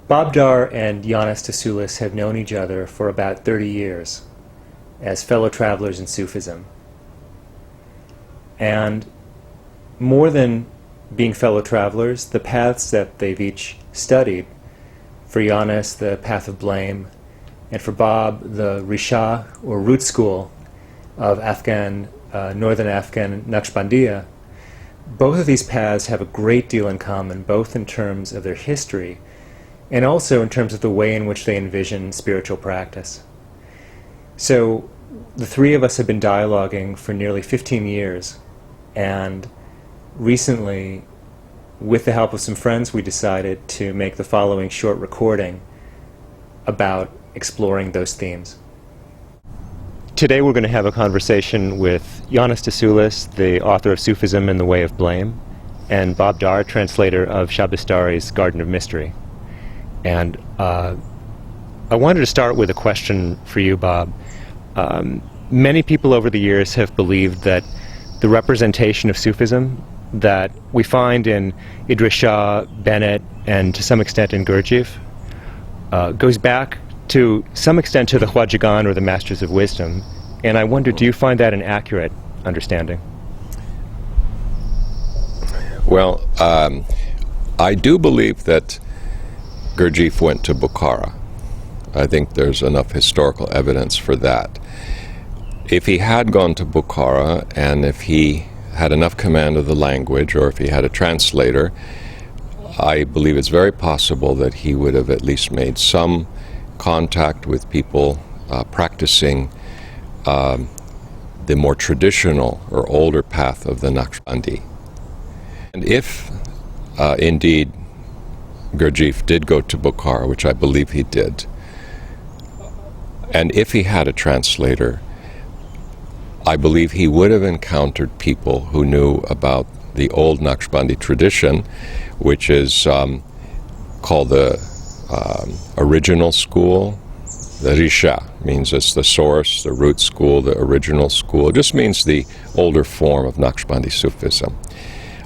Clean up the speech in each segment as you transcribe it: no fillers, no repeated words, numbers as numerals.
Bob Dar and Yannis Toussulis have known each other for about 30 years as fellow travelers in Sufism. And more than being fellow travelers, the paths that they've each studied, for Yannis, the path of blame, and for Bob, the Risha, or root school of northern Afghan Naqshbandiyya, both of these paths have a great deal in common, both in terms of their history and also in terms of the way in which they envision spiritual practice. So the three of us have been dialoguing for nearly 15 years, and recently, with the help of some friends, we decided to make the following short recording about exploring those themes. Today we're going to have a conversation with Yannis Toussulis, the author of Sufism and the Way of Blame, and Bob Dar, translator of Shabastari's Garden of Mystery. And I wanted to start with a question for you, Bob. Many people over the years have believed that the representation of Sufism that we find in Idris Shah, Bennett, and to some extent in Gurdjieff goes back to some extent to the Khwajagan or the Masters of Wisdom. And I wonder, do you find that an accurate understanding? Well, I do believe that Gurdjieff went to Bukhara. I think there's enough historical evidence for that. If he had gone to Bukhara, and if he had enough command of the language, or if he had a translator, I believe it's very possible that he would have at least made some contact with people practicing the more traditional or older path of the Naqshbandi. And if indeed Gurdjieff did go to Bukhara, which I believe he did, and if he had a translator, I believe he would have encountered people who knew about the old Naqshbandi tradition, which is called the original school. The Risha means it's the source, the root school, the original school. It just means the older form of Naqshbandi Sufism.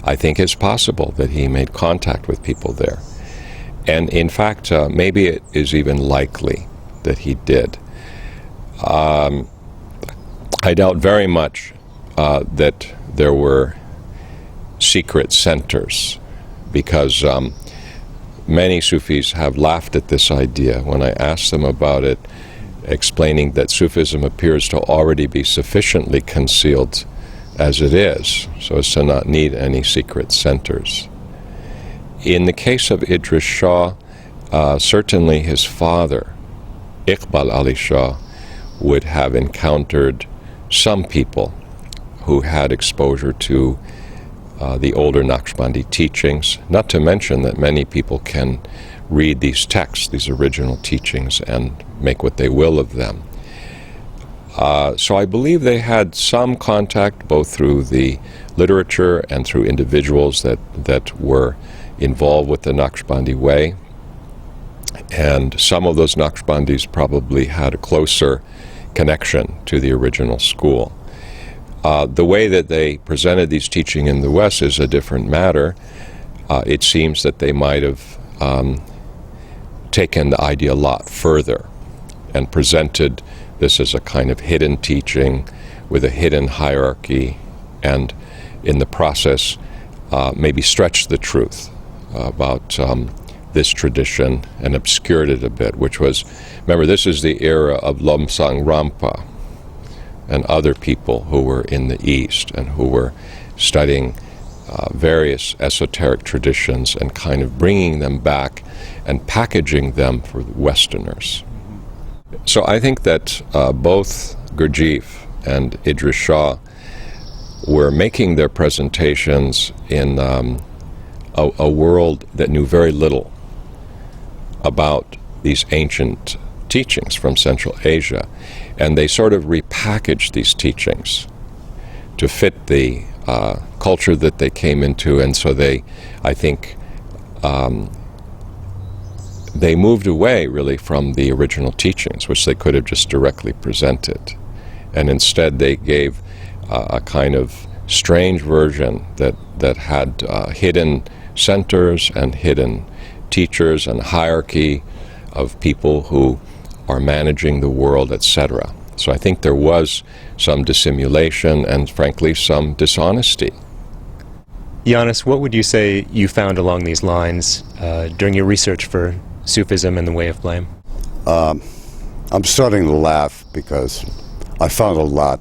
I think it's possible that he made contact with people there. And in fact, maybe it is even likely that he did. I doubt very much that there were secret centers, because many Sufis have laughed at this idea when I asked them about it, explaining that Sufism appears to already be sufficiently concealed as it is, so as to not need any secret centers. In the case of Idris Shah, certainly his father, Iqbal Ali Shah, would have encountered some people who had exposure to the older Naqshbandi teachings, not to mention that many people can read these texts, these original teachings, and make what they will of them. So I believe they had some contact both through the literature and through individuals that were involved with the Naqshbandi way. And some of those Naqshbandis probably had a closer connection to the original school. The way that they presented these teachings in the West is a different matter. It seems that they might have taken the idea a lot further and presented this as a kind of hidden teaching with a hidden hierarchy, and in the process maybe stretched the truth about this tradition and obscured it a bit, which was, remember, this is the era of Lomsang Rampa and other people who were in the East and who were studying various esoteric traditions and kind of bringing them back and packaging them for Westerners. So I think that both Gurdjieff and Idris Shah were making their presentations in a world that knew very little about these ancient teachings from Central Asia, and they sort of repackaged these teachings to fit the culture that they came into, and so they, I think, they moved away really from the original teachings, which they could have just directly presented, and instead they gave a kind of strange version that had hidden centers and hidden teachers and hierarchy of people who are managing the world, etc. So I think there was some dissimulation and, frankly, some dishonesty. Yannis, what would you say you found along these lines during your research for Sufism and the Way of Blame? I'm starting to laugh because I found a lot.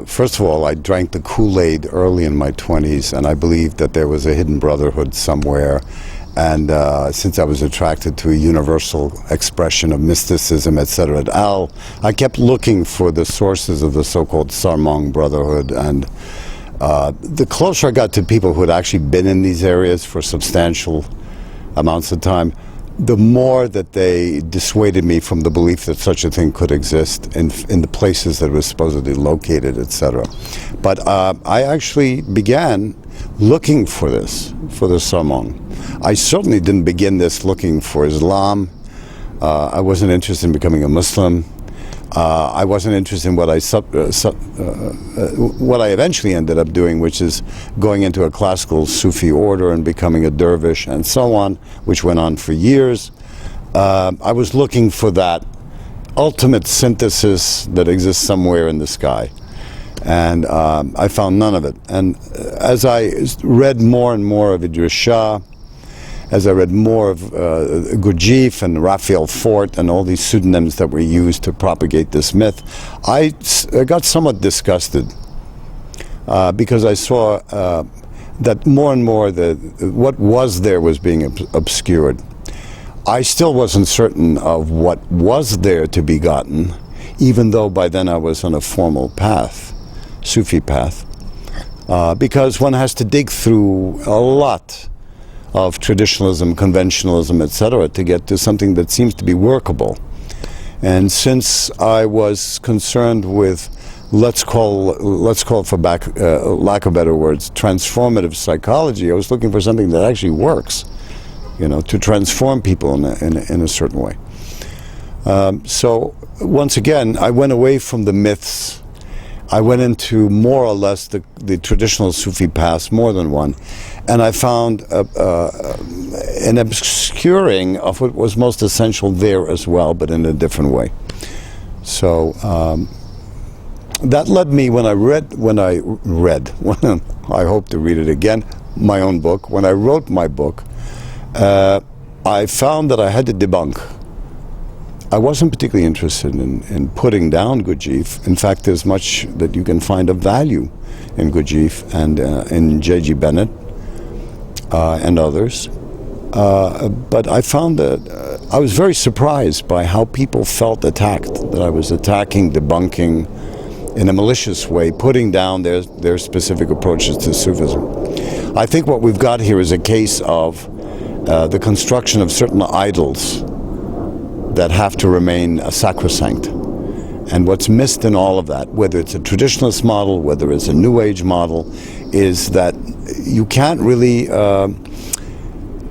First of all, I drank the Kool-Aid early in my 20s, and I believed that there was a hidden brotherhood somewhere. And since I was attracted to a universal expression of mysticism, etc., I kept looking for the sources of the so-called Sarmang Brotherhood. And the closer I got to people who had actually been in these areas for substantial amounts of time, the more that they dissuaded me from the belief that such a thing could exist in the places that it was supposedly located, etc. But I actually began looking for this, for the Sarmang. I certainly didn't begin this looking for Islam. I wasn't interested in becoming a Muslim. I wasn't interested in what I eventually ended up doing, which is going into a classical Sufi order and becoming a dervish and so on, which went on for years. I was looking for that ultimate synthesis that exists somewhere in the sky. And I found none of it. And as I read more and more of Idris Shah, as I read more of Gurdjieff and Raphael Fort and all these pseudonyms that were used to propagate this myth, I got somewhat disgusted because I saw that more and more what was there was being obscured. I still wasn't certain of what was there to be gotten, even though by then I was on a formal path, Sufi path, because one has to dig through a lot of traditionalism, conventionalism, etc., to get to something that seems to be workable. And since I was concerned with, let's call for lack of better words, transformative psychology, I was looking for something that actually works, to transform people in a certain way. So once again, I went away from the myths. I went into more or less the traditional Sufi paths, more than one, and I found an obscuring of what was most essential there as well, but in a different way. So that led me, when I hope to read it again, my own book, when I wrote my book, I found that I had to debunk. I wasn't particularly interested in putting down Gurdjieff. In fact, there's much that you can find of value in Gurdjieff and in J.G. Bennett and others. But I found that I was very surprised by how people felt attacked, that I was attacking, debunking in a malicious way, putting down their specific approaches to Sufism. I think what we've got here is a case of the construction of certain idols that have to remain sacrosanct. And what's missed in all of that, whether it's a traditionalist model, whether it's a New Age model, is that you can't really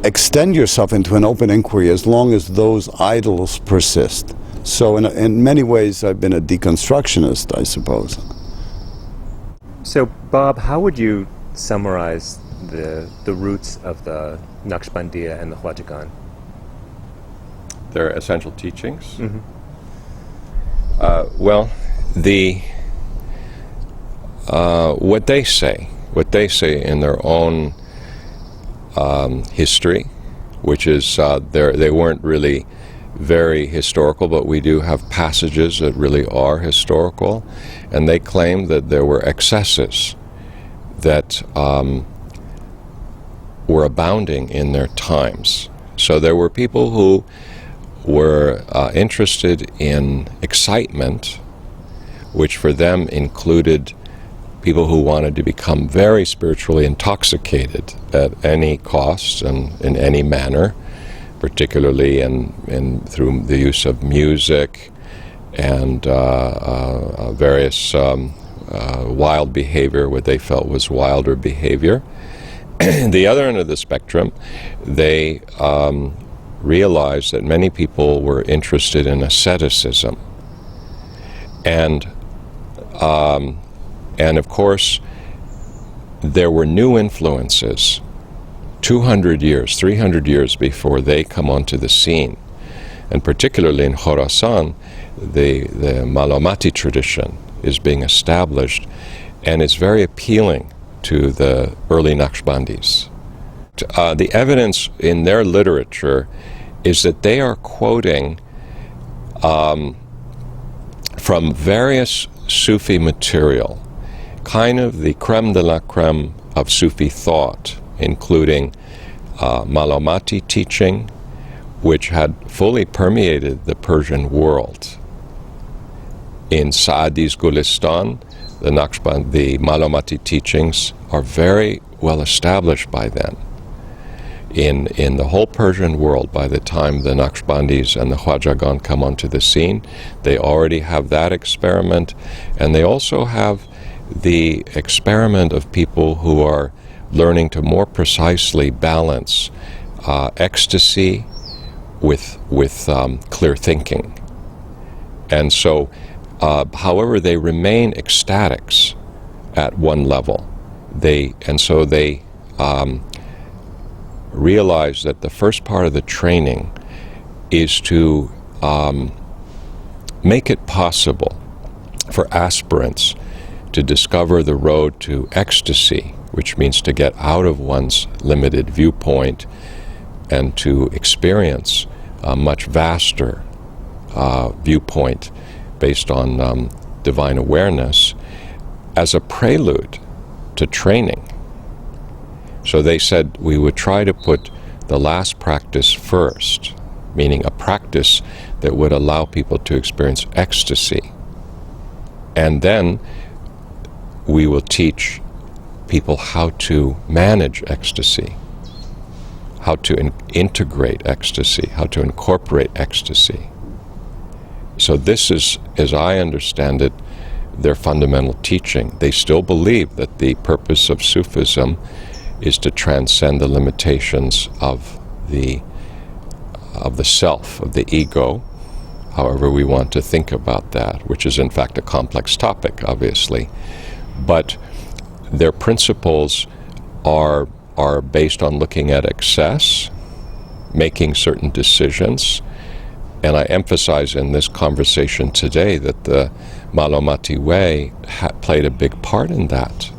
extend yourself into an open inquiry as long as those idols persist. So in many ways, I've been a deconstructionist, I suppose. So, Bob, how would you summarize the roots of the Naqshbandiyya and the Khwajagan? Their essential teachings? Mm-hmm. Well, what they say in their own history, which is they weren't really very historical, but we do have passages that really are historical, and they claim that there were excesses that were abounding in their times. So there were people who were interested in excitement, which for them included people who wanted to become very spiritually intoxicated at any cost and in any manner, particularly through the use of music and various wild behavior, what they felt was wilder behavior. The other end of the spectrum, they realized that many people were interested in asceticism, and of course there were new influences 200 years, 300 years before they come onto the scene. And particularly in Khorasan, the Malamatiyya tradition is being established, and it's very appealing to the early Naqshbandis. The evidence in their literature is that they are quoting from various Sufi material, kind of the creme de la creme of Sufi thought, including Malamatiyya teaching, which had fully permeated the Persian world. In Saadi's Gulistan, the Malamatiyya teachings are very well established by then. In the whole Persian world, by the time the Naqshbandis and the Khwajagan come onto the scene, they already have that experiment, and they also have the experiment of people who are learning to more precisely balance ecstasy with clear thinking. And so, however, they remain ecstatics at one level. They realize that the first part of the training is to make it possible for aspirants to discover the road to ecstasy, which means to get out of one's limited viewpoint and to experience a much vaster viewpoint based on divine awareness as a prelude to training. So they said we would try to put the last practice first, meaning a practice that would allow people to experience ecstasy. And then we will teach people how to manage ecstasy, how to integrate ecstasy, how to incorporate ecstasy. So this is, as I understand it, their fundamental teaching. They still believe that the purpose of Sufism is to transcend the limitations of the self, of the ego, however we want to think about that, which is in fact a complex topic, obviously. But their principles are based on looking at excess, making certain decisions, and I emphasize in this conversation today that the Malamatiyya way played a big part in that.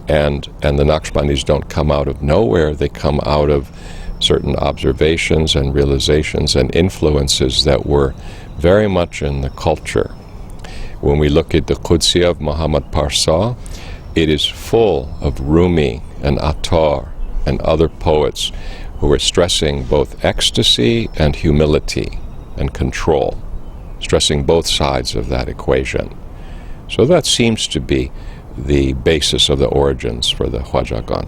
And the Naqshbandis don't come out of nowhere, they come out of certain observations and realizations and influences that were very much in the culture. When we look at the Qudsi of Muhammad Parsa, it is full of Rumi and Attar and other poets who are stressing both ecstasy and humility and control, stressing both sides of that equation. So that seems to be the basis of the origins for the Khwajagan.